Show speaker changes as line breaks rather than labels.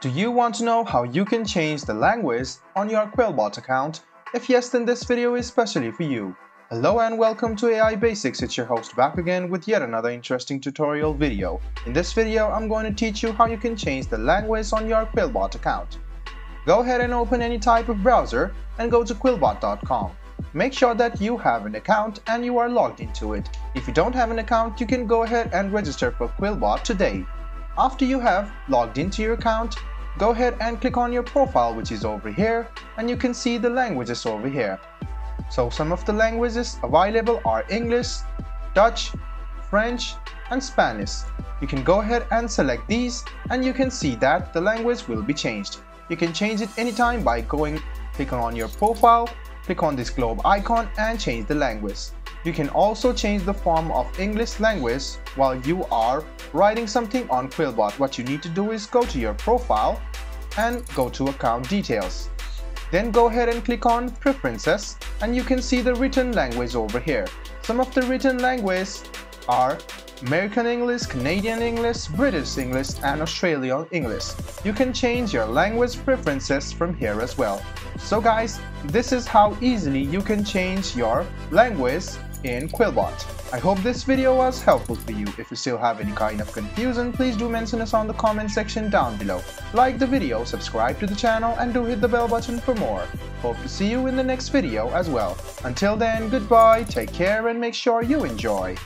Do you want to know how you can change the language on your Quillbot account? If yes, then this video is specially for you. Hello and welcome to AI Basics. It's your host back again with yet another interesting tutorial video. In this video, I'm going to teach you how you can change the language on your Quillbot account. Go ahead and open any type of browser and go to quillbot.com. Make sure that you have an account and you are logged into it. If you don't have an account, you can go ahead and register for Quillbot today. After you have logged into your account, go ahead and click on your profile, which is over here, and you can see the languages over here. So some of the languages available are English, Dutch, French, and Spanish. You can go ahead and select these and you can see that the language will be changed. You can change it anytime by clicking on your profile, click on this globe icon and change the language. You can also change the form of English language while you are writing something on Quillbot. What you need to do is go to your profile and go to account details. Then go ahead and click on preferences and you can see the written language over here. Some of the written languages are American English, Canadian English, British English, and Australian English. You can change your language preferences from here as well. So guys, this is how easily you can change your language in Quillbot. I hope this video was helpful for you. If you still have any kind of confusion, please do mention us on the comment section down below. Like the video, subscribe to the channel, and do hit the bell button for more. Hope to see you in the next video as well. Until then, goodbye, take care, and make sure you enjoy.